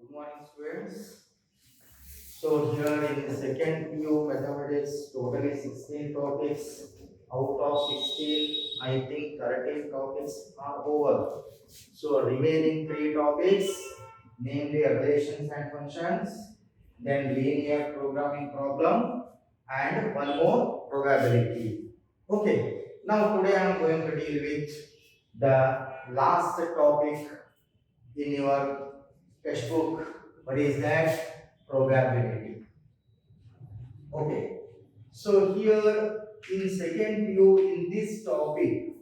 Good morning, students. So here in the second PU mathematics, totally 16 topics. Out of 16, I think 13 topics are over. So remaining three topics, namely relations and functions, then linear programming problem, and one more probability. Okay. Now today I am going to deal with the last topic in your textbook. What is that? Probability. Okay. So here in second view in this topic,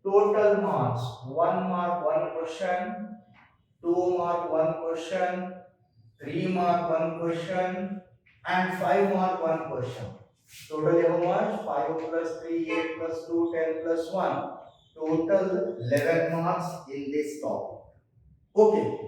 total marks: 1 mark 1 question, 2 mark 1 question, 3 mark 1 question, and 5 mark 1 question. Totally how much? 5 plus 3, 8 plus 2, 10 plus 1. Total 11 marks in this topic. Okay.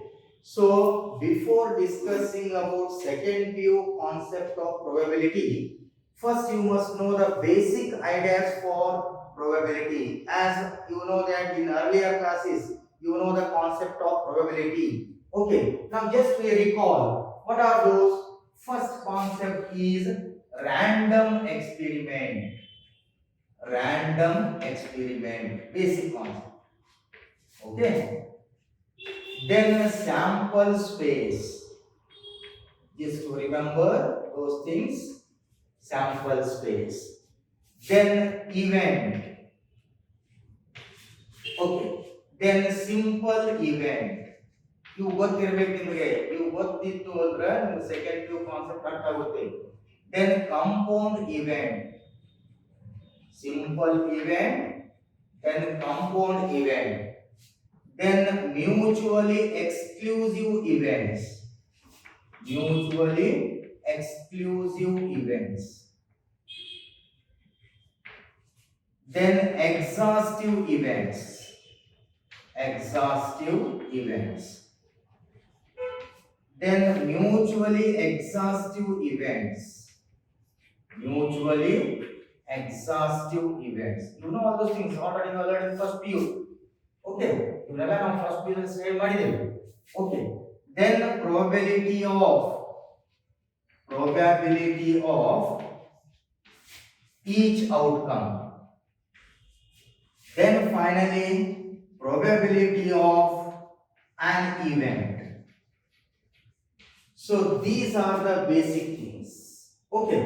So before discussing about second view concept of probability, first you must know the basic ideas for probability. As you know that in earlier classes, you know the concept of probability. Okay, now just we recall what are those. First concept is random experiment. Random experiment, basic concept. Okay. Then sample space. Just to remember those things. Sample space. Then event. Okay. Then simple event. You ಗೊತ್ತಿರಬೇಕು ನಿಮಗೆ ನೀವು ಗೊತ್ತಿತ್ತು ಅಂದ್ರೆ ನಿಮಗೆ second view concept ಅರ್ಥ ಆಗುತ್ತೆ. Then compound event. Simple event. Then compound event. Then mutually exclusive events. Mutually exclusive events. Then exhaustive events. Exhaustive events. Then mutually exhaustive events. Mutually exhaustive events. You know all those things already you learned in first PU. Okay, ಇವನ್ನೆಲ್ಲ ನಾವು first PU ಅಲ್ಲಿ study ಮಾಡಿದ್ದೇವೆ. Okay, then probability of each outcome. Then finally probability of an event. So these are the basic things. Okay,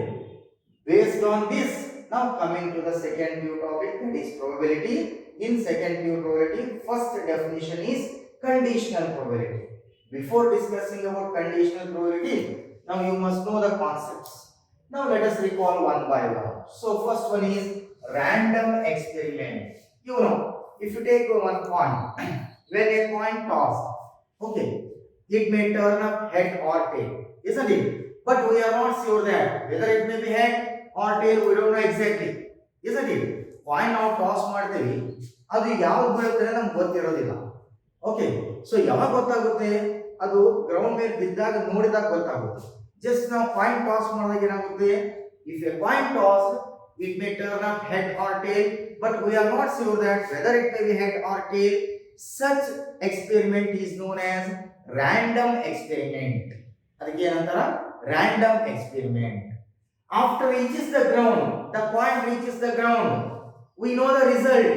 based on this, now coming to the second view topic, that is probability. In second view probability, first definition is conditional probability. Before discussing about conditional probability, now you must know the concepts. Now let us recall one by one. So first one is random experiment. You know, if you take one coin, when a coin toss, okay, it may turn up head or tail, isn't it? But we are not sure that whether it may be head or tail, we don't know exactly, isn't it? Coin ನಾವು toss ಮಾಡ್ತೀವಿ, ಅದು ಯಾವಾಗ ಬೀಳುತ್ತೆ ನಮ್ಗೆ ಗೊತ್ತಿರೋದಿಲ್ಲ. Okay, so ಯಾವಾಗ ಗೊತ್ತಾಗುತ್ತೆ? ಅದು ಗ್ರೌಂಡ್ ಮೇಲೆ ಬಿದ್ದಾಗ ನೋಡಿದಾಗ ಗೊತ್ತಾಗುತ್ತೆ. ಜಸ್ಟ್ ನಾವು ಕಾಯಿನ್ ಟಾಸ್ ಮಾಡಿದಾಗ ಏನಾಗುತ್ತೆ? If A coin toss, it may turn up head or tail, but we are not sure that whether it may be head or tail. Such experiment is known as random experiment. ಅದಕ್ಕೆ ಏನಂತಾರ? Random experiment. After reaches the ground, the coin reaches the ground, we know the result.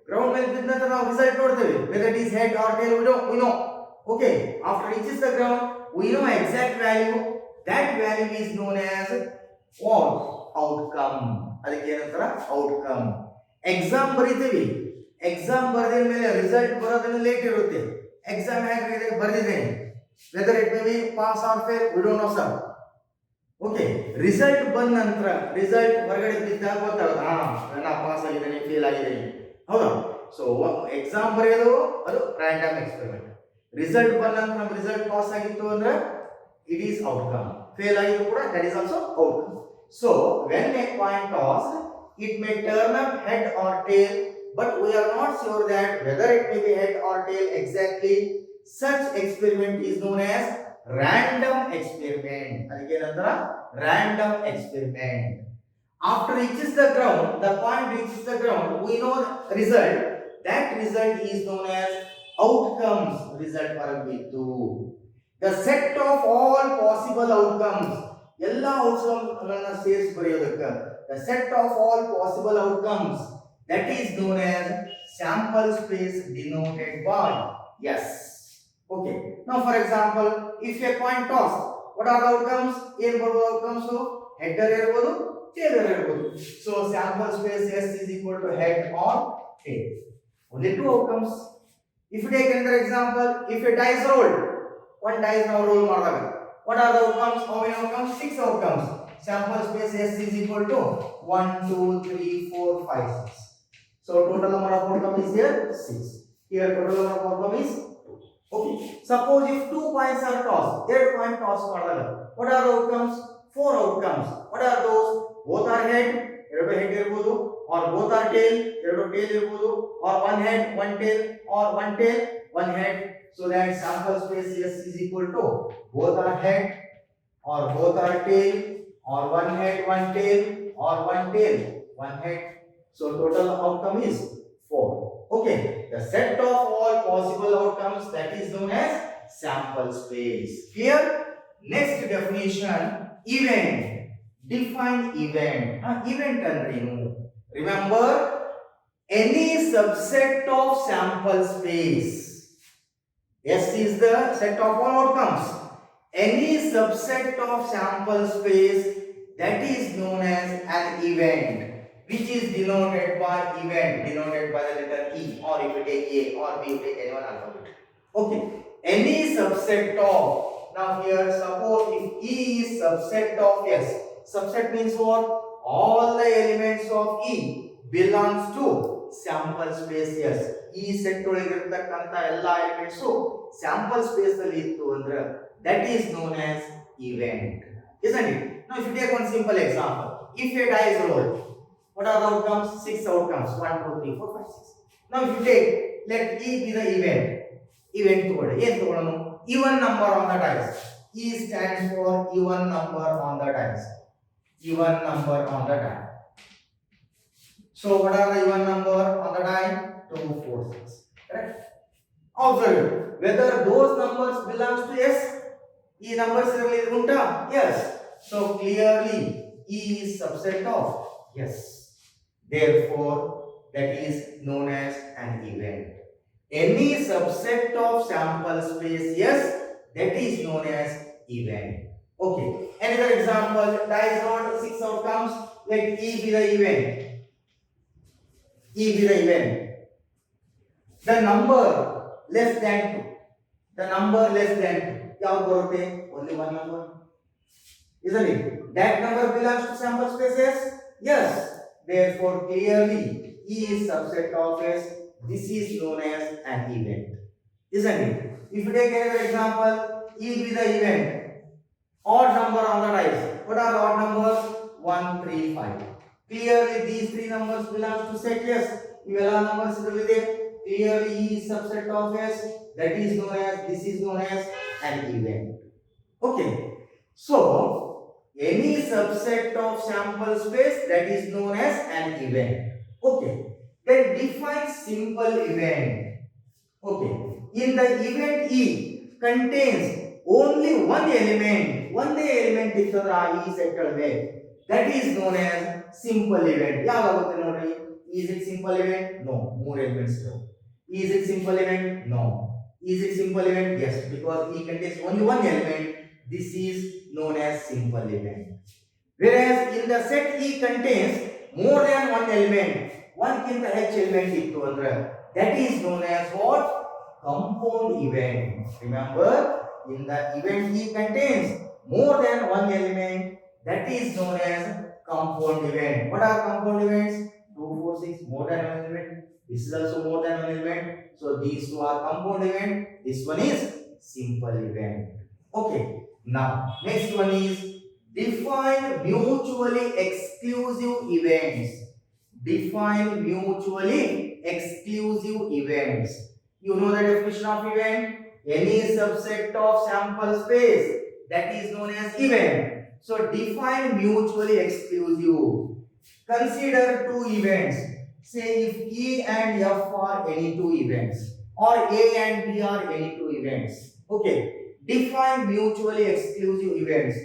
Ground ಮೇಲೆ ಬಿದ್ದ ನಂತರ ನಾವು result ನೋಡ್ತೇವೆ, whether it is head or tail, we know. Okay, after reaches the ground, we know exact value. That value is known as what? Outcome. ಅದಕ್ಕೆ ಏನಂತಾರ? Outcome. Exam ಬರೀತೀವಿ, exam ಬರೆದ ಮೇಲೆ result ಬರೋದನ್ನ late ಇರುತ್ತೆ. ಎಕ್ಸಾಮ್ ಹೇಗೆ ಬರೆದಿದ್ದೇನೆ, whether it may be pass or fail, we don't know sir. Okay, result ಬಂದ ನಂತರ result ಹೊರಗಡೆ ಬಿದ್ದಾಗ ಗೊತ್ತಾಗುತ್ತೆ, ನಾ ಪಾಸ್ ಆಗಿದ್ದೇನೆ, ಫೇಲ್ ಆಗಿದ್ದೇನೆ, ಹೌದಾ? ಸೊ ಎಕ್ಸಾಮ್ ಬರೆಯೋದು ಅದು ರ್ಯಾಂಡಮ್ ಎಕ್ಸ್ಪೆರಿಮೆಂಟ್. ರಿಸಲ್ಟ್ ಬಂದ ನಂತರ ನಮ್ಮ ರಿಸಲ್ಟ್ ಪಾಸ್ ಆಗಿತ್ತು ಅಂದ್ರೆ ಇಟ್ ಈಸ್ ಔಟ್ಕಮ್. ಫೇಲ್ ಆಗಿದ್ದು ಕೂಡ that is also outcome. So when A coin toss, it may turn up head or tail, but we are not sure that whether it may be head or tail exactly. Such experiment is known as random experiment. ಅದಕ್ಕೆ ಏನಂತಾರ? Random experiment. After reaches the ground, the coin reaches the ground, we know the result. That result is known as outcomes. Result ಹೊರಗೆ ಬಿತ್ತು. the set of all possible outcomes, ಎಲ್ಲ ಔಟ್ಕಮ್ಗಳನ್ನ ಸೇರಿಸಿ ಬರೆಯೋದಕ್ಕೆ the set of all possible outcomes, that is known as sample space denoted by yes. Okay, now for example, if a coin toss, what are the outcomes? ಏನು ಬರುವ outcomes? header ಇರಬಹುದು, tailor ಇರಬಹುದು. So sample space S is equal to head or tail. Only two outcomes. If you take another example, if a dice rolled, one dice now roll ಮಾಡಿದಾಗ, what are the outcomes? How many outcomes? 6 outcomes. Sample space S is equal to 1 2 3 4 5 6. So total number of outcomes is here 6. Here total number of outcomes is 2. Okay, suppose if two coins are tossed, their coin toss ಮಾಡಿದಾಗ, what are the outcomes? 4 outcomes. What are those? Both are head, ಎರಡು head ಇರಬಹುದು, or both are tail, ಎರಡು tail ಇರಬಹುದು, or one head one tail, or one tail one head. So that sample space S is equal to both are head, or both are tail, or one head one tail, or one tail one head. So total outcome is 4. Okay, the set of all possible outcomes, that is known as sample space. Here next definition, event. Define event. Event andrenu, remember, any subset of sample space. S is the set of all outcomes. Any subset of sample space, that is known as an event, which is denoted by event, denoted by the letter E, or if you take A or B, you take any one alphabet. Okay, any subset of, now here suppose if E is subset of S, subset means what? All the elements of E belongs to sample space S. E set ಒಳಗಿರತಕ್ಕಂತ ಎಲ್ಲಾ elements sample space ಅಲ್ಲಿ ಇತ್ತು ಅಂದ್ರೆ that is known as event, isn't it? Now if you take one simple example, if a die is rolled, what are the outcomes? 6 outcomes, 1 2 3 4 5 6. Now if you take, let E be the event. Event ತಗೊಳ್ಳಿ, ಏನು ತಗೊಳ್ಳೋಣ? even number on the dice. E stands for even number on the dice. Even number on the die. So what are the even number on the die? 2 4 6. Correct? Observe whether those numbers belongs to S. E numbers ಇರಲಿ ಉಂಟಾ? Yes. So clearly E is subset of yes. Therefore that is known as an event. Any subset of sample space yes, that is known as event. Okay, another example, dice rolled, 6 outcomes, let E be the event. E be the event. The number less than 2. The number less than 2. ಯಾವುದು ಬರುತ್ತೆ? Only one number. Isn't it? That number belongs to sample space S? Yes. Therefore clearly E is subset of S. This is known as an event. Isn't it? If you take another example, E be the event. Odd number on the dice. What are the odd numbers? 1 3 5. Clearly these three numbers belongs to set S. ಇವೆಲ್ಲ numbers ಇರಲಿದೆ. Clearly E is subset of S. That is known as, this is known as an event. Okay, so any subset of sample space, that is known as an event. Okay, then define simple event. Okay, in the event E contains only one element, ಒಂದೇ element ಇತ್ತಂದ್ರೆ ಆ E set ಒಳಗೆ, that is known as simple event. ಯಾವಾಗುತ್ತೆ ನೋಡ್ರಿ? Is it simple event? No, more elements ಇರವು. Is it simple event? No. Is it simple event? Yes, because E contains only one element. This is known as simple event. Whereas in the set E contains more than one element, one ಕಿಂತ ಹೆಚ್ಚು element ಇತ್ತು ಅಂದ್ರೆ that is known as what? Compound event. Remember, in the event E contains more than one element, that is known as compound event. What are compound events? 2 4 6, more than one element. This is also more than one element. So these two are compound event. This one is simple event. Okay. Now next one is define mutually exclusive events. Define mutually exclusive events. You know the definition of event? Any subset of sample space, that is known as event. So define mutually exclusive. Consider two events. Say if E and F are any two events, or A and B are any two events. Okay, Define mutually exclusive events.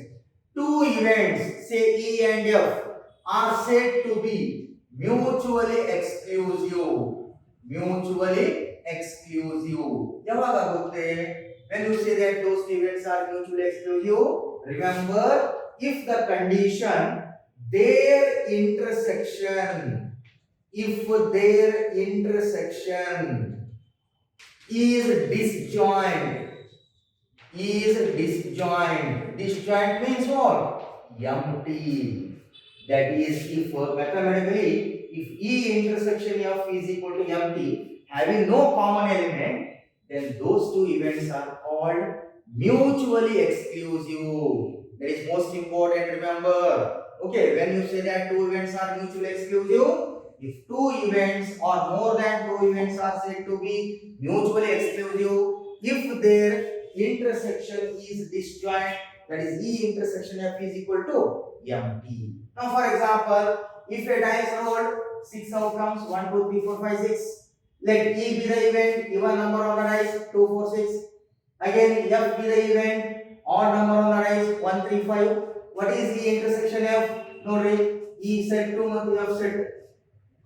Two events, say E and F, are said to be mutually exclusive. Mutually exclusive. When you say that those two events are mutually exclusive, remember if the condition their intersection, if their intersection is disjoint, disjoint means what? Empty. That is, if mathematically, if E intersection F is equal to empty, having no common element, then those two events are called mutually exclusive. That is most important, remember. Okay, when you say that two events are mutually exclusive, if two events or more than two events are said to be mutually exclusive, if their intersection is disjoint, that is E intersection F is equal to empty. Now, for example, if a dice rolled 6 outcomes 1, 2, 3, 4, 5, 6, let E be the event, even number on the dice 2, 4, 6. Again, F be the event, odd number on the dice 1, 3, 5. What is E intersection F? No, E set 2, F set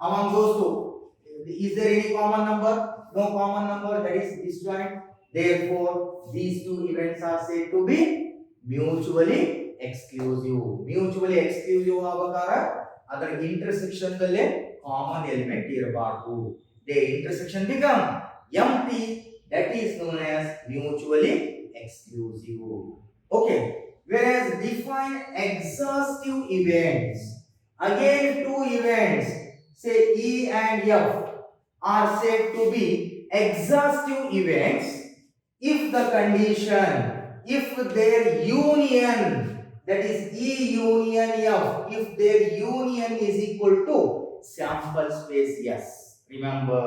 among those two. Is there any common number? No common number, that is disjoint. Therefore, these two events are said to be mutually exclusive. Mutually exclusive avakara, ಅದರ intersection ದಲ್ಲೇ common element ಇರಬಾರದು. Their intersection become empty. That is known as mutually exclusive. Okay. Whereas define exhaustive events. Again, two events, say E and F, are said to be exhaustive events if the condition, if their union, that is E union F, if their union is equal to sample space S. Remember,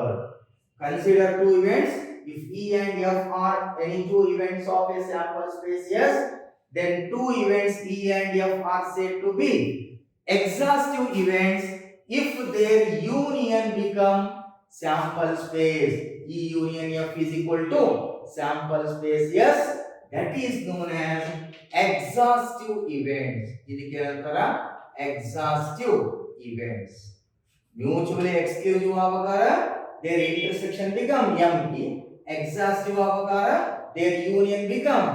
consider two events. If E and F are any two events of a sample space S, then two events E and F are said to be exhaustive events if their union become sample space. E union F is equal to sample space S. That is known as exhaustive events. ಇದಕ್ಕೆ ಹೇಳ್ತಾರ exhaustive events. Mutually exclusive avakara, their intersection become empty. Exhaustive avakara, their union become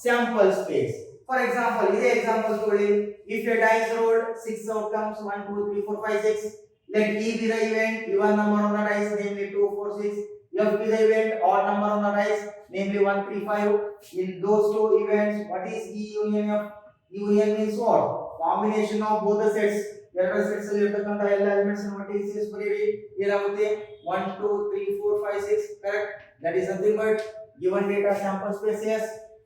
sample space. For example, this example todi, if a dice rolled 6 outcomes 1, 2, 3, 4, 5, 6, let E be the event, even number on the dice, namely 2, 4, 6. F be the event, odd number on the dice, namely 1, 3, 5. In those two events, what is E union F? Union means what? Combination of both the sets. ಎರಡು sets ಅಲ್ಲಿ ಇರತಕ್ಕಂತ ಎಲ್ಲ elements ಅನ್ನು TCS ಬರೀರಿ. ಏನಾಗುತ್ತೆ? 1, 2, 3, 4, 5, 6. Correct? That is nothing but given data sample space S.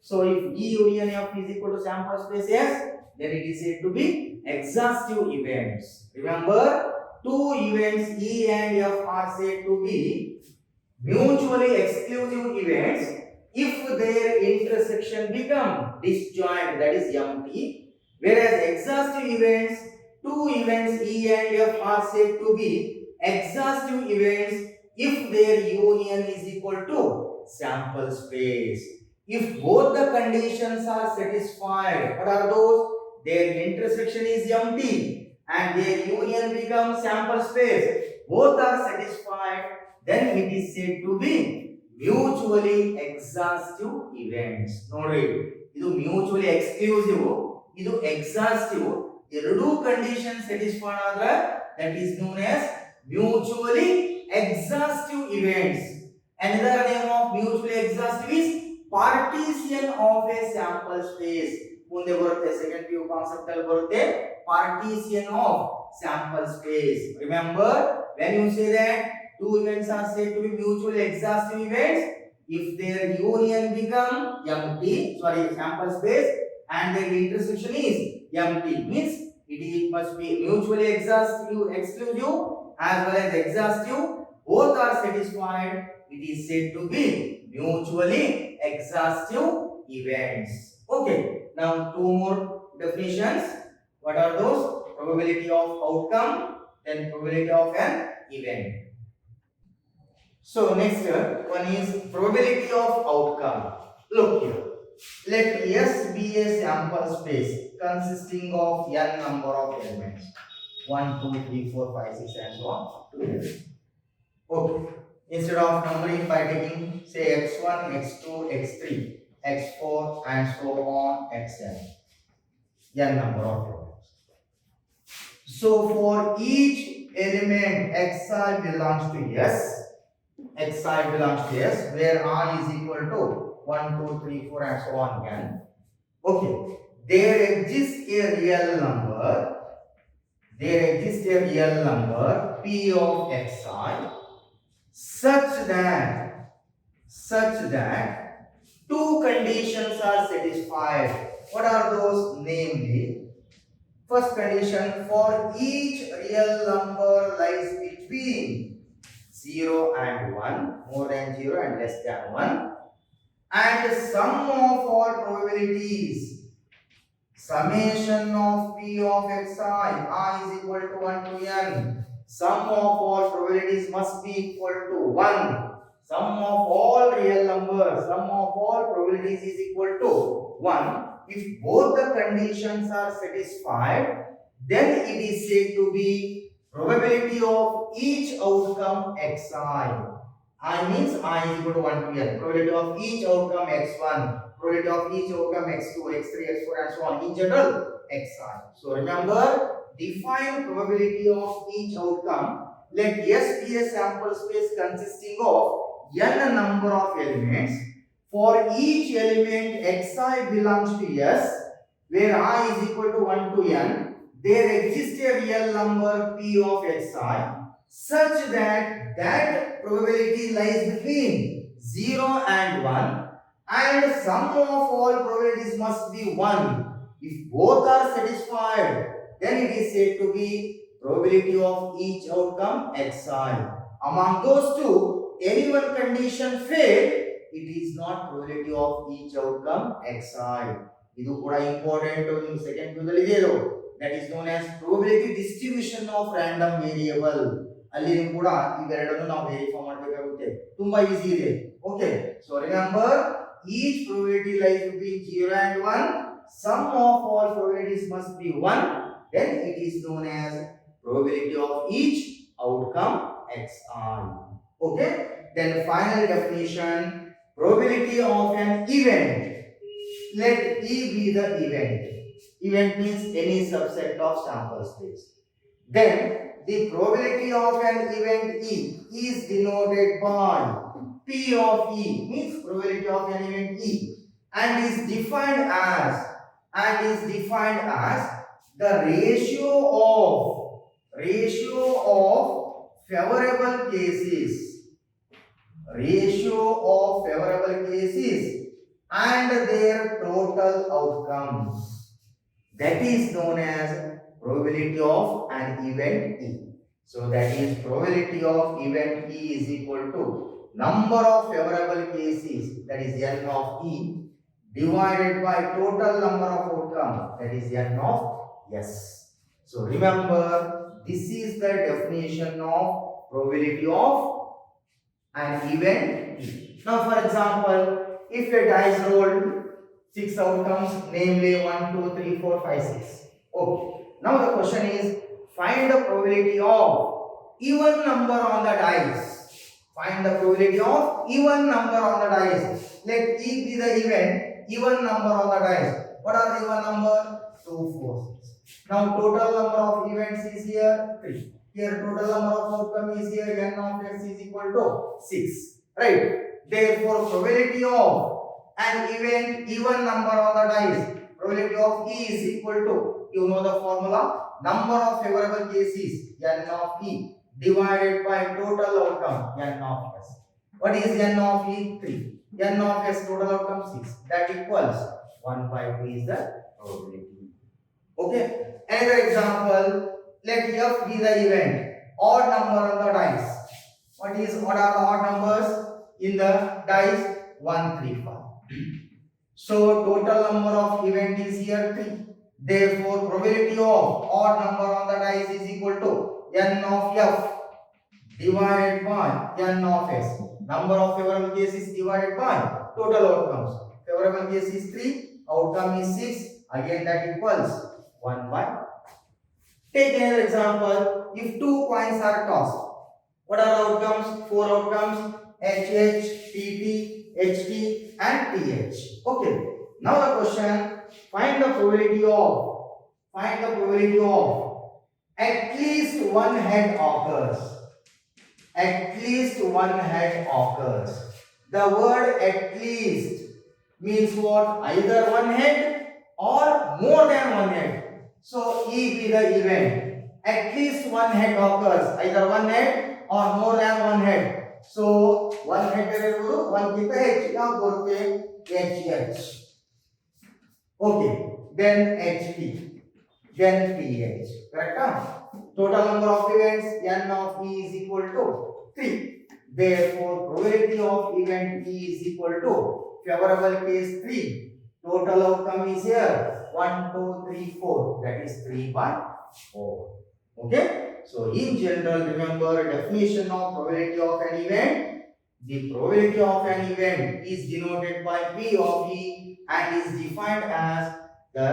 So if E union F is equal to sample space S, then it is said to be exhaustive events. Remember, two events E and F are said to be mutually exclusive events if their intersection become disjoint, that is empty. Whereas exhaustive events, two events E and F are said to be exhaustive events if their union is equal to sample space. If both the conditions are satisfied, what are those? Their intersection is empty and their union becomes sample space. Both are satisfied, then it is said to be mutually exhaustive events. Nodi, idu mutually exclusive, idu exhaustive. Eradu conditions satisfied adra, that is known as mutually exhaustive events. Another name of mutually exhaustive is partition of a sample space. ಮುಂದೆ ಬರುತ್ತೆ second PU concept ಅಲ್ಲಿ ಬರುತ್ತೆ partition of sample space. Remember, when you say that two events are said to be mutually exhaustive events if their union become empty, sample space, and their intersection is empty, means it must be mutually exhaustive, exclusive as well as exhaustive. Both are satisfied, it is said to be mutually exhaustive events. Okay, now two more definitions. What are those? Probability of outcome, then probability of an event. So next one is probability of outcome. Look here. let S be a sample space consisting of n number of elements. 1, 2, 3, 4, 5, 6, and so on. Okay. Instead of numbering by taking say x1, x2, x3, x4, and so on, xn. N number of elements. So for each element xi belongs to S, xi belongs to S, where I is equal to 1, 2, 3, 4, and so on again. Okay. There exists a real number. There exists a real number P of xi such that two conditions are satisfied. What are those? Namely, first condition, for each real number lies between 0 and 1, more than 0 and less than 1, and sum of all probabilities, summation of P of xi, I is equal to 1 to n, sum of all probabilities must be equal to 1. Sum of all real numbers, sum of all probabilities is equal to 1. If both the conditions are satisfied, then it is said to be probability of each outcome xi. I means I is equal to 1 to n. Probability of each outcome x1, probability of each outcome x2, x3, x4, and so on. In general, xi. So remember, define probability of each outcome. Let S be a sample space consisting of n number of elements. For each element xi belongs to S, where I is equal to 1 to n, there exists a real number P of xi such that that probability lies between 0 and 1, and sum of all probabilities must be 1. If both are satisfied, then it is said to be probability of each outcome xi. Among those two, any one condition fail, it is not probability of each outcome xi. This is important second PU. That is known as probability distribution of random variable. ಅಲ್ಲಿ ಕೂಡ ಇವೆರಡನ್ನು ನಾವು verify ಮಾಡಬೇಕಾಗುತ್ತೆ. ತುಂಬಾ easy ಇದೆ. Okay, so remember each probability lies between 0 and 1, sum of all probabilities must be 1, then it is known as probability of each outcome xi. Okay, then final definition, probability of an event. Let E be the event. Event means any subset of sample space. Then the probability of an event E is denoted by P of E, means probability of an event E, and is defined as the ratio of favorable cases and their total outcomes. That is known as probability of an event E. So that is probability of event E is equal to number of favorable cases, that is n of E, divided by total number of outcomes, that is n of S. So remember, this is the definition of probability of an event E. Now for example, if a dice rolled 6 outcomes, namely 1, 2, 3, 4, 5, 6. Okay. Now the question is, find the probability of even number on the dice. Find the probability of even number on the dice. Let E be the event, even number on the dice. What are the even number? 2, 4, 6. Now total number of events is here 3. Here total number of outcome is here, n of x is equal to 6. Right? Therefore probability of an event even number on the dice, probability of E is equal to, you know the formula, number of favorable cases n of E divided by total outcome n of S. What is n of E? 3. n of S total outcome 6. That equals 1 by 2 is the probability. Okay. Another example, let F be the event, odd number on the dice. What are the odd numbers in the dice? 1, 3, 5. So total number of event is here 3. Therefore probability of odd number on the dice is equal to n of F divided by n of S. Number of favorable cases divided by total outcomes. favorable case is 3, outcome is 6, again that equals 1 by. Take another example. If two coins are tossed, what are the outcomes? 4 outcomes: HH, TT, HT, and TH. Okay. Now the question: find the probability of at least one head occurs. At least one head occurs. The word at least means what? Either one head or more than one head. So E be the event. At least one head occurs. Either one head or more than one head. So one head iruvudu one ಗಿಂತ ಹೆಚ್ಚು ಯಾವುದು ಬರುತ್ತೆ? HH. Okay. Then HT. Then TH. Correct? Total number of events n of E is equal to 3. Therefore, probability of event E is equal to favorable case 3. Total outcome is here 1, 2, 3, 4. That is 3 by 4. Okay. So in general, remember definition of probability of an event. The probability of an event is denoted by P of E and is defined as the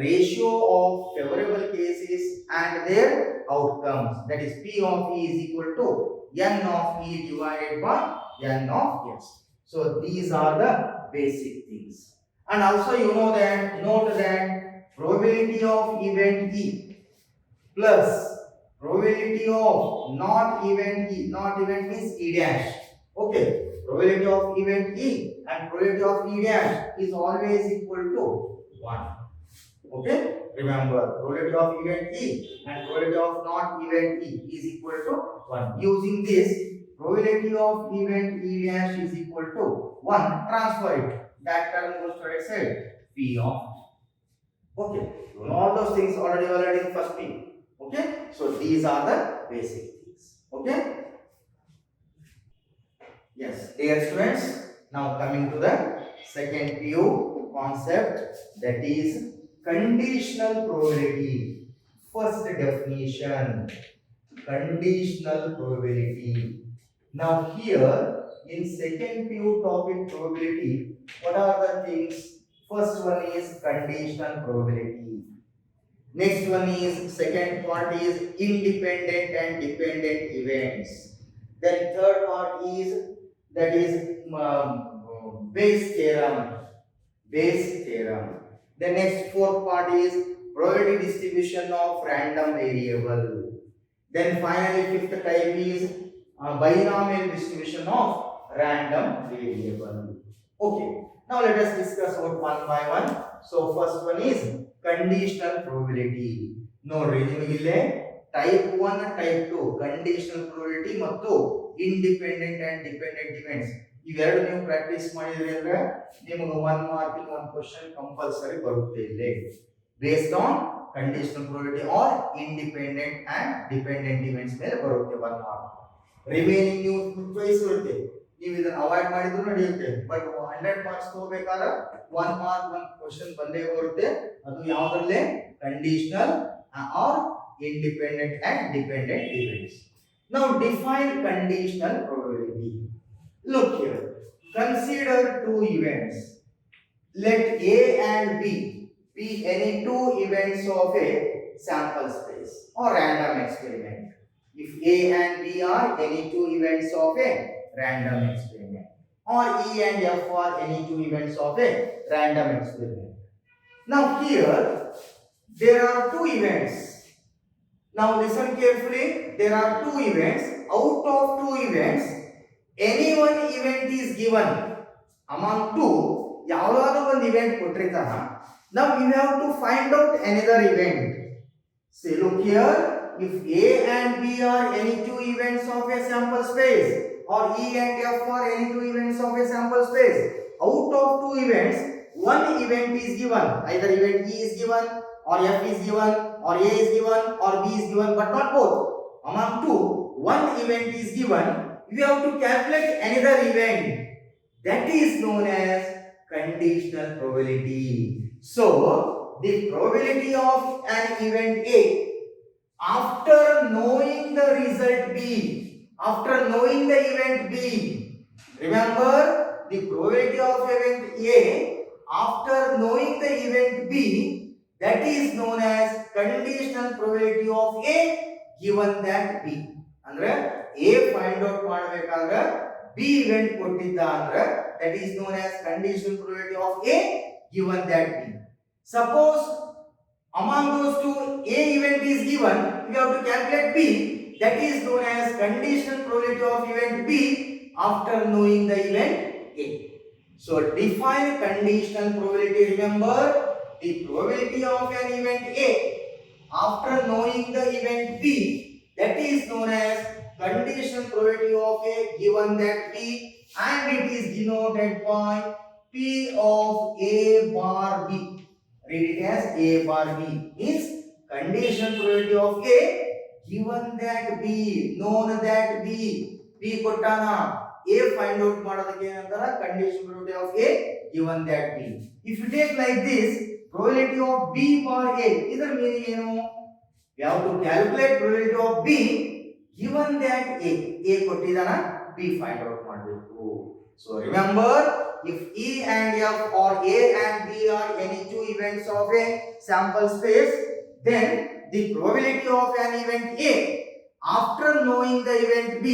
ratio of favorable cases and their outcomes. That is P of E is equal to N of E divided by N of S. So these are the basic things. And also note that probability of event E plus probability of not event E. Not event means E dash. Okay. Probability of event E and probability of E dash is always equal to 1. Okay. Remember, probability of event E and probability of not event E is equal to 1. Using this, probability of event E dash is equal to 1. Transfer it. That term goes to the side. P of. Okay. You know all those things already in first P. Okay. So these are the basic things. Okay. Yes, dear students. Now coming to the second PU concept, that is conditional probability. First definition, conditional probability. Now here in second PU topic probability, what are the things? First one is conditional probability. Next one is, second part is independent and dependent events. Then third part is, that is Bayes theorem. The next fourth part is probability distribution of random variable. Then finally fifth type is binomial distribution of random variable. Okay. Now let us discuss about one by one. So first one is conditional probability. ನೋಡ್ರಿ ನಿಮಗೆ ಇಲ್ಲಿ type 1 type 2 conditional probability ಮತ್ತು independent and dependent events ಇವೆರಡು ನೀವು practice ಮಾಡಿದ್ರಿ ಅಂದ್ರೆ ನಿಮಗೆ 1 ಮಾರ್ಕಿನ ಒಂದು ಕ್ವೆಶ್ಚನ್ ಕಂಪಲ್ಸರಿ ಬರುತ್ತೆ ಇಲ್ಲಿ based on conditional probability or independent and dependent events ಮೇಲೆ ಬರುತ್ತೆ 1 ಮಾರ್ಕ್. ರಿಮೈನಿಂಗ್ ನೀವು ಟ್ವೈಸ್ ಇರುತ್ತೆ, ನೀವು ಇದನ್ನ ಅವಾಯ್ಡ್ ಮಾಡಿದ್ರು ನಡೆಯುತ್ತೆ, ಬಟ್ 100 ಮಾರ್ಕ್ಸ್ ತಗೋಬೇಕಾದ್ರೆ 1 ಮಾರ್ಕ್ ಒಂದು ಕ್ವೆಶ್ಚನ್ ಬಂದೇ ಬರುತ್ತೆ. ಅದು ಯಾವುದರಲ್ಲೇ conditional or independent and dependent events. Now define conditional probability. Look here, consider two events. Let A and B be any two events of a sample space or random experiment. If A and B are any two events of a random experiment, or E and F are any two events of a random experiment. Now here there are two events. Now listen carefully. There are two events. Out of two events, any one event is given. Among two, ಯಾವುದಾದರೂ ಒಂದು event ಕೊಟ್ಟಿರ್ತಾನ. Now you have to find out another event. Say, look here. If A and B are any two events of a sample space, or E and F are any two events of a sample space, out of two events, one event is given. Either event E is given, or F is given, or A is given, or B is given, but not both. Among two, one event is given. You have to calculate another event. That is known as conditional probability. So, the probability of an event A after knowing the result B, after knowing the event B, remember the probability of event A after knowing the event B, that is known as conditional probability of A given that B. ಅಂದ್ರೆ A find out ಮಾಡಬೇಕಾದ್ರೆ B event ಕೊಟ್ಟಿದ್ದ ಅಂದ್ರೆ that is known as conditional probability of A given that B. Suppose among those two A event is given, we have to calculate B, that is known as conditional probability of event B after knowing the event A. So define conditional probability. Remember, the probability of an event A after knowing the event B, that is known as conditional probability of A given that B, and it is denoted by P of A bar B. Read it as A bar B means conditional probability of A given that B, known that B. B ಕೊಟ್ಟಾನ A find out ಮಾಡೋದಕ್ಕೆ ಏನಂತಾರ conditional probability of A given that B. If you take like this, probability of B bar A, ಇದರ meaning ಏನು? We have to calculate probability of B given that A ಕೊಟ್ಟಿದಾನ, B find out ಮಾಡಬೇಕು. So remember, if E and F or A and B are any two events of a sample space, then the probability of an event A after knowing the event B,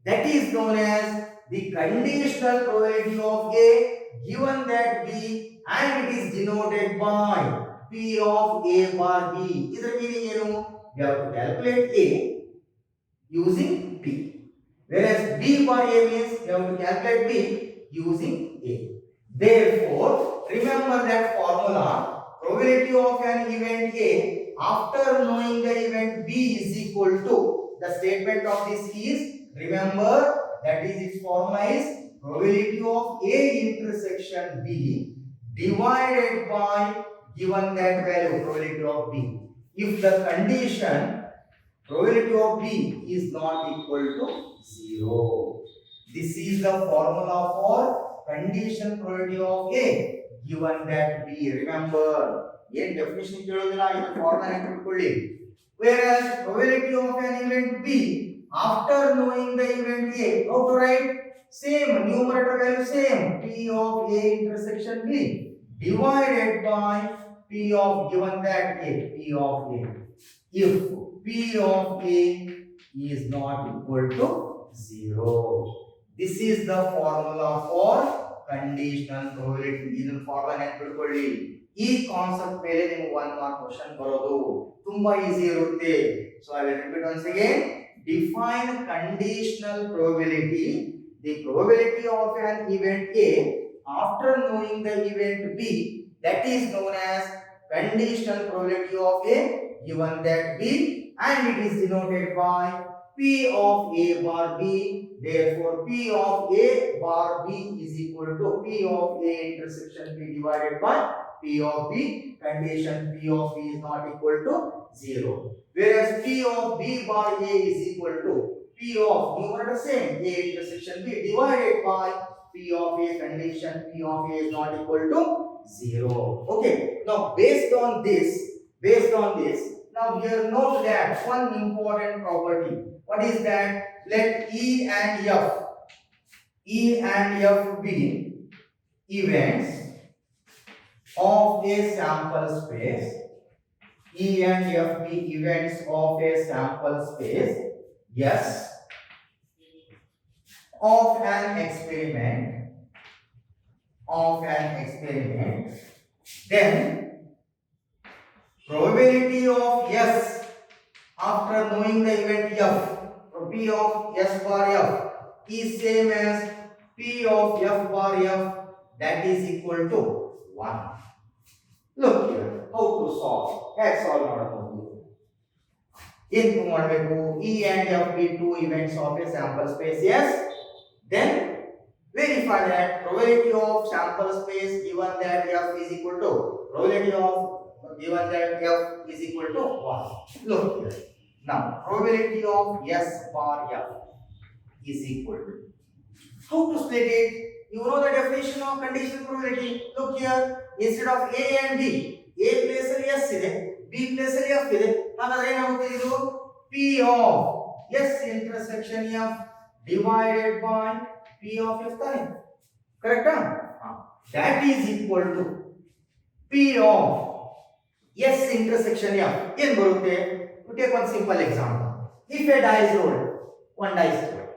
that is known as the conditional probability of A given that B, and it is denoted by P of A bar B. Idar meaning ಏನು? We have to calculate A using P, whereas B bar A means we have to calculate B using A. Therefore, remember that formula: probability of an event A after knowing the event B is equal to, the statement of this is, remember, that is its formula is probability of A intersection B divided by given that value, probability of B. If the condition probability of B is not equal to 0. This is the formula for condition probability of A given that B. Remember, ಏನು definition ಕೇಳೋದಿಲ್ಲ, ಇದು formula ನೆನಪಿಟ್ಕೊಳ್ಳಿ. Whereas probability of an event B after knowing the event A, how to write? Same numerator value, same P of A intersection B divided by P of given that A, P of A. If P of A is not equal to 0, this is the formula for conditional probability. ಇದನ್ನ formula ನೆನಪಿಟ್ಕೊಳ್ಳಿ. ಈ concept ಮೇಲೆ ನಿಮಗೆ 1 mark question ಬರೋದು ತುಂಬಾ easy ಇರುತ್ತೆ. So I will repeat once again. Define conditional probability. The probability of an event A after knowing the event B, that is known as conditional probability of A given that B, and it is denoted by P of A bar B. Therefore, P of A bar B is equal to P of A intersection B divided by P of B. Condition P of B is not equal to 0. Whereas P of B bar A is equal to P of numerator same A intersection B divided by P of A. Condition P of A is not equal to 0. Okay. Now based on this, now here note that one important property. What is that? Let E and F be events of a sample space. E and F be events of a sample space. Yes. Of an experiment. Then probability of S after knowing the event F, P of S bar F is same as P of F bar F, that is equal to 1. Look here, how to solve? Let's solve ಮಾಡಬಹುದು. ಏನು ಮಾಡಬೇಕು? E and F be two events of a sample space. Yes. Then verify that probability of sample space given that F is equal to probability of given that F is equal to 1. Look here. Now probability of S bar F is equal to, how to split it? You know the definition of conditional probability. Look here, instead of A and B, A place ಅಲ್ಲಿ S ಇದೆ, B place ಅಲ್ಲಿ F ಇದೆ. ಹಾಗಾದ್ರೆ ಏನಾಗುತ್ತೆ? ಇದು P of S intersection F divided by P of F ತಾನೆ, ಕರೆಕ್ಟಾ? that is equal to P of S intersection F. In Barute, to take one simple example. If a die is rolled, one die is rolled.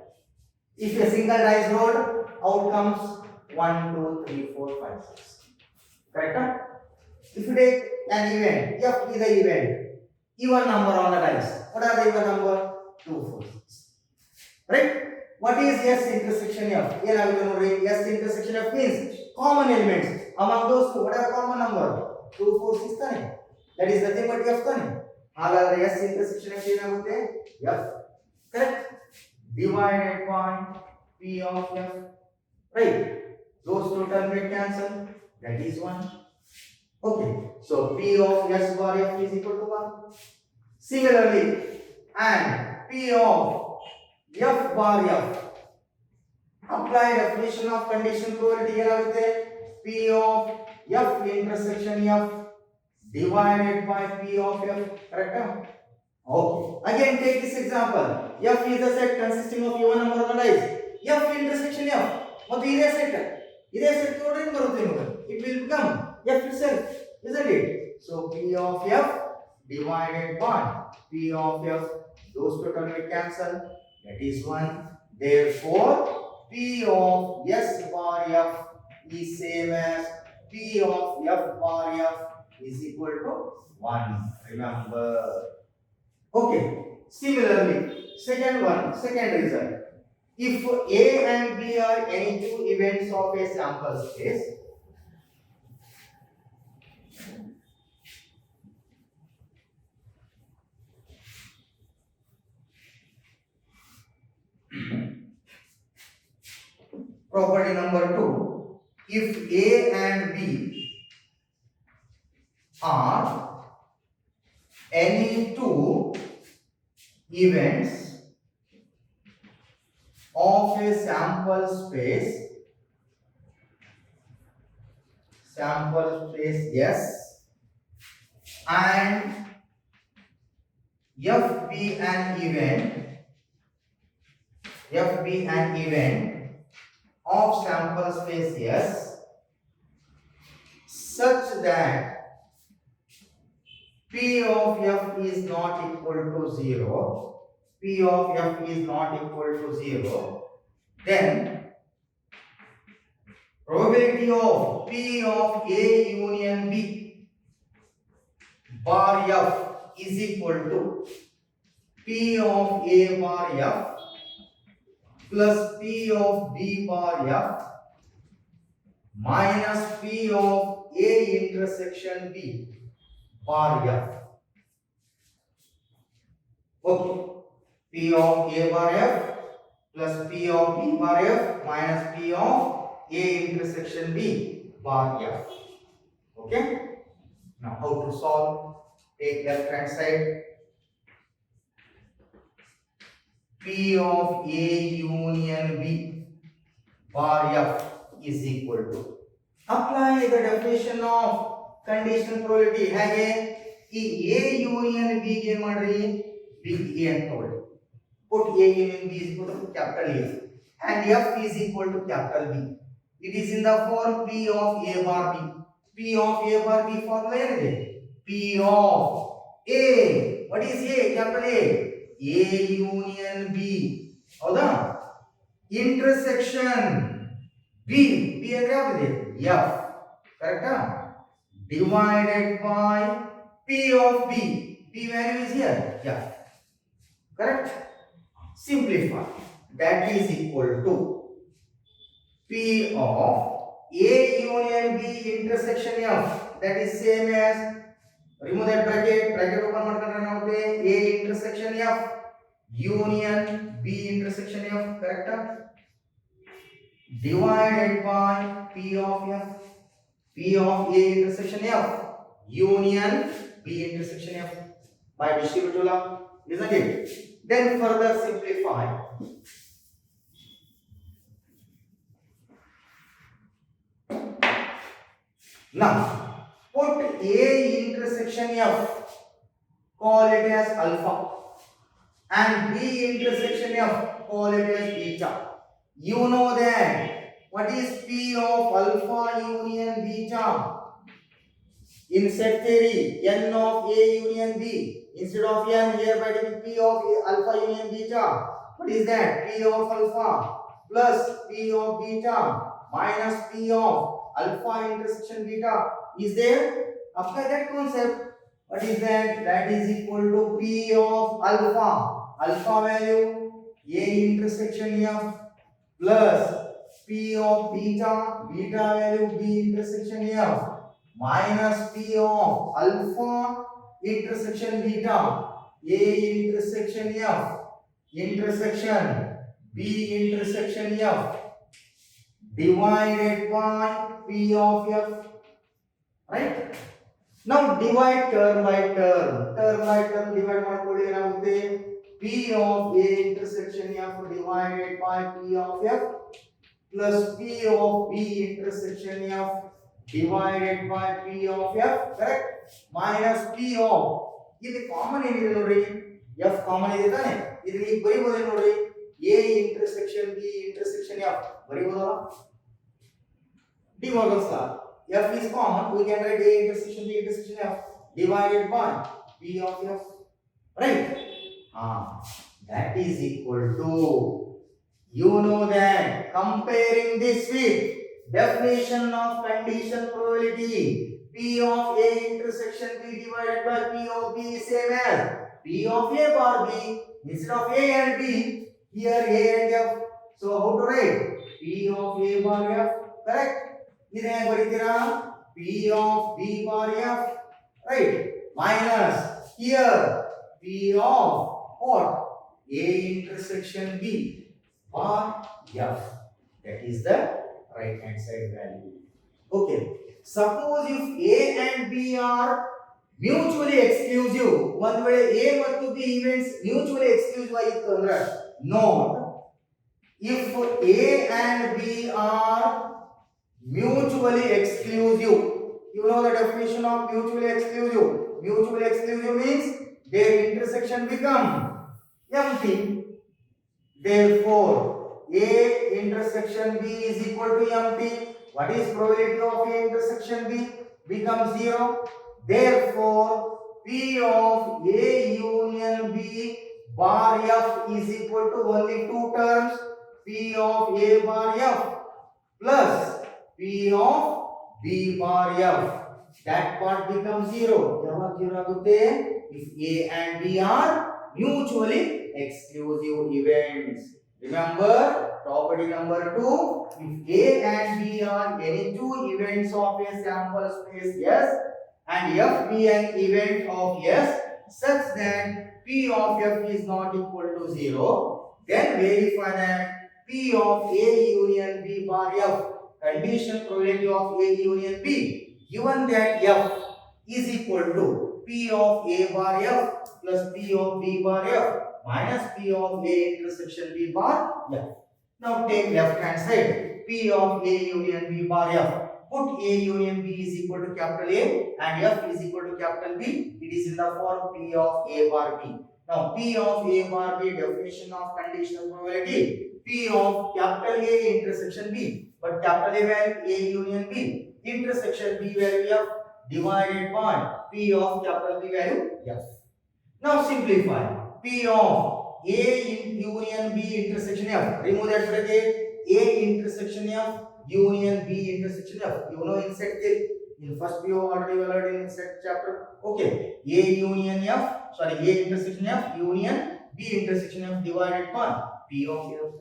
If a single die is rolled, out comes 1, 2, 3, 4, 5, 6. Correct? If you take an event, F is the event, even number on the dice. What are the even number? 2, 4, 6. Right? What is S intersection F? Here I will read S intersection F means common elements. Among those two, what are common number? 2, 4, 6 tane. That is nothing but F tane. Hagadre S intersection F enagutte F. Correct? Divided by P of F. Right? Those two terms get cancelled. That is 1. Okay. So P of S bar F is equal to 1. Similarly, and P of F bar F. Apply definition of condition probability ಏನಾಗುತ್ತೆ? P of F intersection F divided by P of F. Correct? Okay. Again, take this example. F is a set consisting of even number of dice. F intersection F. ಮತ್ತು ಇದೇ set. ಇದೇ set ನೋಡ್ರಿ ಬರುತ್ತೆ ನಿಮಗೆ. It will become F itself, isn't it? So P of F divided by P of F. Those two terms will cancel. That is 1. Therefore, P of S bar F is same as P of F bar F is equal to 1. Remember. Okay. Similarly, second result. If A and B are any two events of a sample space, property number 2, if A and B are any two events of a sample space yes, and F be an event of sample space yes, such that P of F is not equal to 0, P of F is not equal to 0, then probability of P of A union B bar F is equal to P of A bar F plus P of B bar F minus P of A intersection B bar F. Okay. P of A bar F plus P of B bar F minus P of A intersection B bar F. Okay. Now how to solve? Take left hand side. P of A union B bar F is equal to. Apply the definition of conditional probability. ಹೇಗೆ ಈ A union B ಗೆ ಏನು ಮಾಡ್ರಿ? Big A ಅಂತ ತಗೊಳ್ಳಿ. Put A union B is equal to capital A and F is equal to capital B. It is in the form P of A bar B. P of A bar B formula ಏನಿದೆ? P of A. What is A? Capital A. A union B. ಹೌದಾ? Intersection B. B ಅಂದ್ರೆ ಯಾವ್ದಿದೆ? F. ಕರೆಕ್ಟಾ? Divided by P of B. P value is here. F. Correct? Simplify. That is equal to P of A union B intersection F. That is same as, remove that bracket open ಮಾಡ್ಕೊಂಡ್ರೆ ಏನಾಗುತ್ತೆ? A intersection F union B intersection F. Correct? Divided by P of F. P of A intersection F union B intersection F by distributive law, isn't it? Then further simplify. Now put A intersection F, call it as alpha, and B intersection F, call it as beta. You know that What is P of alpha union beta? In set theory, n of A union B. Instead of n, here writing P of alpha union beta. What is that? P of alpha plus P of beta minus P of alpha intersection beta. Is there? Apply that concept. What is that? That is equal to P of alpha. Alpha value A intersection F plus P of beta. Beta value B intersection F minus P of alpha intersection beta A intersection F intersection B intersection F divided by P of F, right? Now divide term by term. Term by term divide ಮಾಡ್ಕೊಳ್ಳಿ ಏನಾಗುತ್ತೆ P of A intersection F divided by P of F plus P of B intersection F divided by P of F, correct? Minus P of ಇಲ್ಲಿ common ಏನಿದೆ ನೋಡ್ರಿ, F common ಇದೆ ತಾನೆ, ಇಲ್ಲಿ ಬರೀಬಹುದು ನೋಡ್ರಿ A intersection B intersection F ಬರೀಬಹುದಲ್ಲ, De Morgan's law. F is common, we can write A intersection B intersection F divided by P of F, right? That is equal to, you know that comparing this with definition of condition probability, P of A intersection B divided by P of B is same as P of A bar B. Instead of A and B, here A and F. So how to write? P of A bar F, correct? Idhe bariತೀರಾ? P of B bar F, right? Minus here P of what? A intersection B bar F. That is the right hand side value. Okay. Suppose if A and B are mutually exclusive, ಒಂದು ವೇಳೆ A ಮತ್ತು B events mutually exclusive ಆಗಿತ್ತು ಅಂದ್ರೆ, note if A and B are mutually exclusive, you know the definition of mutually exclusive. Mutually exclusive means their intersection become empty. Therefore A intersection B is equal to empty. What is probability of A intersection B? Becomes 0. Therefore P of A union B bar F is equal to only two terms, P of A bar F plus P of B bar F. That part becomes 0. ಯಾವಾಗ 0 ಆಗುತ್ತೆ? If A and B are mutually exclusive events. Remember property number 2, if A and B are any two events of a sample space S and F be an event of S such that P of F is not equal to 0, then verify that P of A union B bar F, condition probability of A union B, given that F is equal to P of A bar F plus P of B bar F minus P of A intersection B bar F. Now take left hand side, P of A union B bar F. Put A union B is equal to capital A and F is equal to capital B. It is in the form P of A bar B. Now P of A bar B, definition of conditional probability, P of capital A intersection B, but capital A value A union B, intersection B value F divided by P of capital B value F. Now simplify. P of A union B intersection F. Remove that bracket. A intersection F union B intersection F. You know in set theory. In first PO already learned in set chapter. Okay. A union F. Sorry. A intersection F union B intersection F divided by P of F.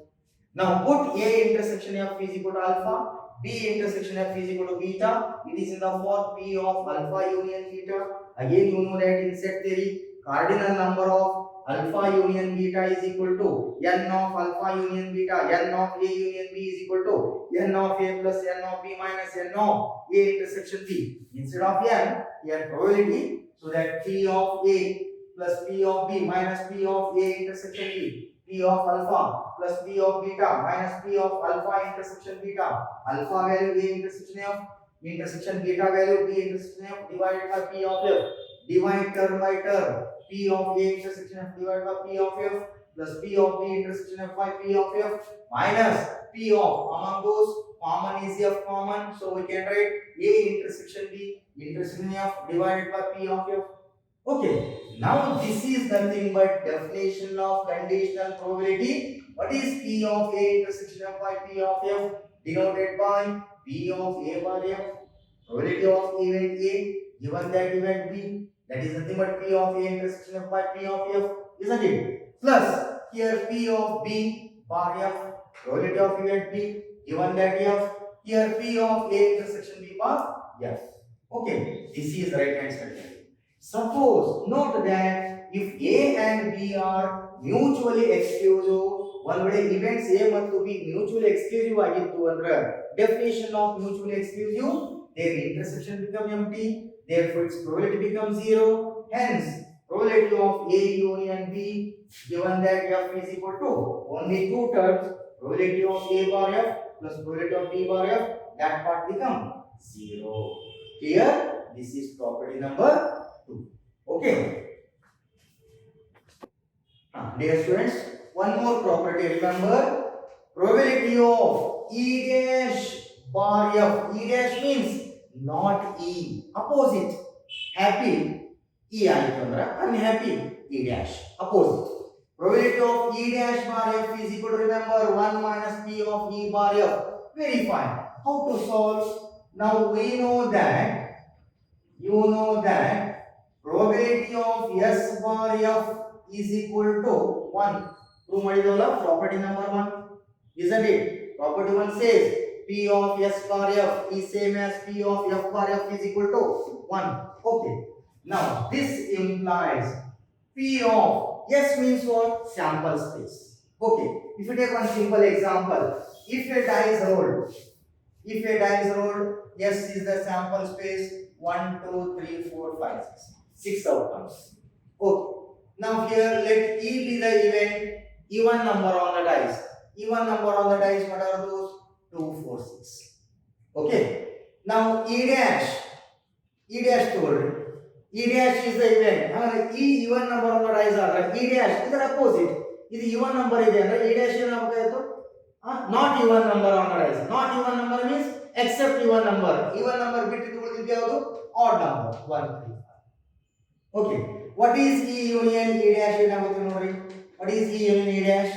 Now put A intersection F is equal to alpha. B intersection F is equal to beta. It is in the form P of alpha union beta. Again you know that in set theory, cardinal number of alpha union beta is equal to n of alpha union beta. N of A union B is equal to n of A plus n of B minus n of A intersection B. Instead of n, here probability, so that P of A plus P of B minus P of A intersection B, P of alpha plus P of beta minus P of alpha intersection beta. Alpha value A intersection F, intersection beta value B intersection F divided by P of F. Divide term by term. P of A intersection F divided by P of F plus P of B intersection f by P of F minus P of, among those common is F common, so we can write A intersection B intersection F divided by P of F. Okay, now this is nothing but definition of conditional probability. What is P of A intersection F by P of F? Denoted by P of A by F. Probability of event A given that event B. That is nothing but P of A intersection F by P of F, isn't it? Plus here P of B bar F. Probability of event B given that F. Here P of A intersection B bar F. Okay, this is right hand side. Suppose, note that if A and B are mutually exclusive, one way events A ಮತ್ತು B mutually exclusive ಆಗಿತ್ತು ಅಂದ್ರೆ definition of mutually exclusive, their intersection become empty, therefore its probability becomes 0. Hence, probability of A union B given that F is equal to only two terms, probability of A bar F plus probability of B bar F, that part become 0. Here, this is property number 2. Okay. Dear students, one more property. Remember, probability of E dash bar F. E dash means not E. Opposite. Happy E ayitandra, unhappy E dash. Opposite. Probability of E dash bar F is equal to, remember, 1 minus P of E bar F. Very fine. How to solve? Now we know that, you know that probability of S bar F is equal to 1. Prove ಮಾಡಿದವಲ್ಲ property number 1, isn't it? Property 1 says P of S bar F is same as P of F bar F is equal to 1. Okay. Now this implies P of S means what? Sample space. Okay. If you take one simple example, if a die is rolled, S is the sample space 1, 2, 3, 4, 5, 6 outcomes. Okay. Now here let E be the event, even number on the dice. Even number on the dice, what are those? 2, 4, 6. Okay. Now E dash told. E dash is the event. E even number on the dice are E dash is the opposite. This even number is there. E dash is not even number on the dice. Not even number means except even number. Even number bit odd number 1, 3. Okay. What is E union E dash? What is E union E dash?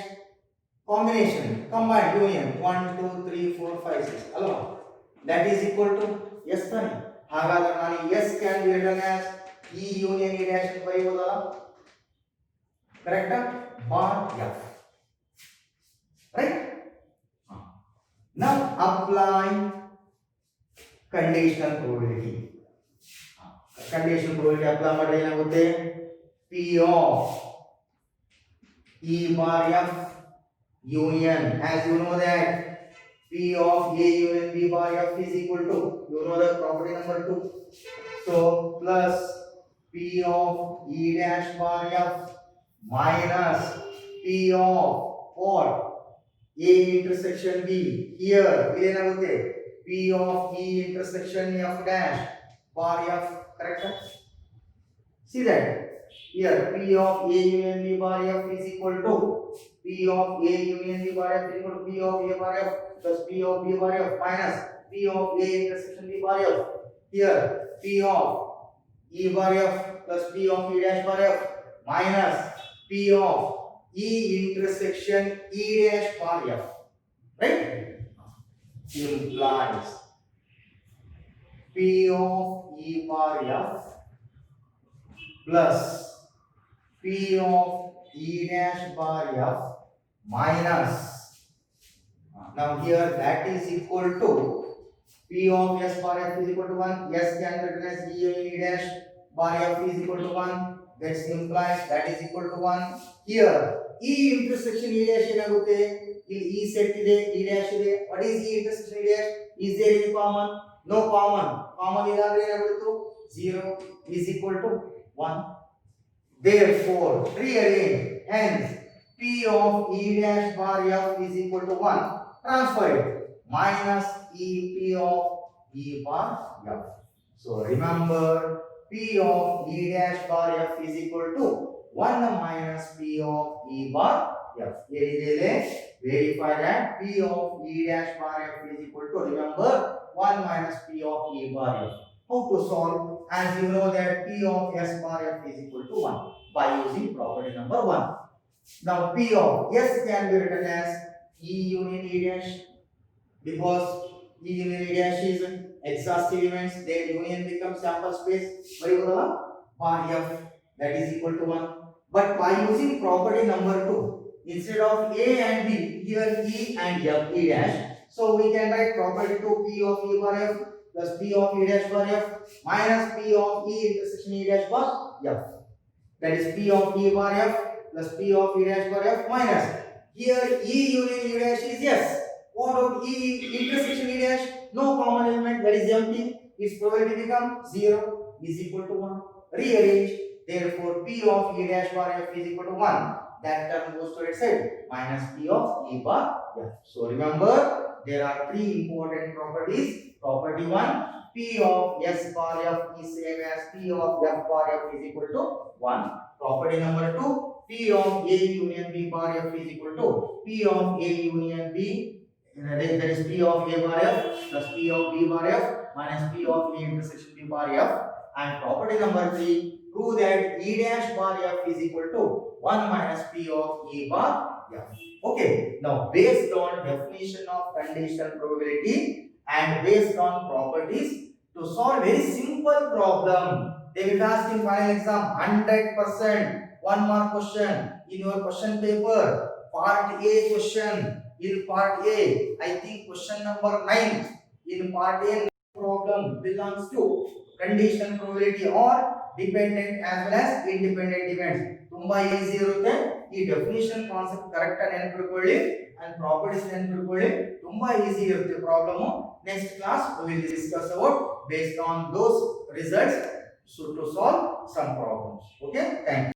Combination, combined union 1, 2, 3, 4, 5, 6. Alone. That is equal to yes, tani. Hagadre nani yes can be written as E union E dash by bodala. Correct? Bar F. Right? Now apply conditional probability. Conditional probability apply ಮಾಡಿದ್ರೆ ಏನಾಗುತ್ತೆ? P of E bar F union, as you know that P of A union B bar F is equal to, you know the property number 2. So plus P of E dash bar F minus P of what? A intersection B. Here ಏನಾಗುತ್ತೆ? P of E intersection F dash bar F. Correct? See that? Here P of A union B bar F is equal to P of A union B bar F is equal to P of A bar F plus P of B bar F minus P of A intersection B bar F. Here P of E bar F plus P of E dash bar F minus P of E intersection E dash bar F. Right? Implies P of E bar F plus P of E dash bar F minus, now here that is equal to P of S bar F is equal to 1. S can be written as E union E dash bar F is equal to 1. That implies that is equal to 1. Here E intersection E dash ಏನಾಗುತ್ತೆ? ಇಲ್ಲಿ E set ಇದೆ, E dash ಇದೆ. What is E intersection E dash? Is there any common? No common. Common ಇಲ್ಲ ಅಂದ್ರೆ ಏನಾಗುತ್ತೆ? 0 is equal to 1. Therefore, rearrange. Hence, P of E dash bar F is equal to 1. Transfer it. Minus E P of E bar F. So remember, P of E dash bar F is equal to 1 minus P of E bar f. Here is a verify that p of e dash bar f is equal to, remember, 1 minus p of e bar f. How to solve? As you know that p of s bar f is equal to 1 by using property number 1. Now p of s can be written as e union e dash, because E union E dash is exhaustive events, their union becomes sample space. Bar f, that is equal to 1. But by using property number 2, instead of A and B, here E and F E dash. So we can write property 2 P of E bar F plus P of E dash bar F minus P of E intersection E dash bar F. That is P of E bar F plus P of E dash bar F minus. Here E union E dash is yes. What about E intersection E dash? No common element, that is empty. Its probability become 0 is equal to 1. Rearrange. Therefore, P of E dash bar F is equal to 1. That term goes to its side minus P of E bar F. So remember, there are three important properties. Property 1, P of S bar F is same as P of F bar F is equal to 1. Property number 2, P of A union B bar F is equal to P of A union B, that is P of A bar F plus P of B bar F minus P of A intersection B bar F. And property number 3, prove that E dash bar F is equal to 1 minus P of E bar F. Okay, now based on definition of conditional probability and based on properties, to solve very simple problem, they will ask in final exam 100% 1 mark question in your question paper. Part A question, in part A, I think question number 9 in part A problem belongs to conditional probability or dependent as well as independent events. ತುಂಬಾ easy ಇರುತ್ತೆ. ಈ definition concept correct ಆಗಿ ನೆನಪಿಟ್ಕೊಳ್ಳಿ and properties ನೆನಪಿಟ್ಕೊಳ್ಳಿ. ತುಂಬಾ easy ಇರುತ್ತೆ problem. Next class we will discuss about based on those results so to solve some problems. Okay, thank you.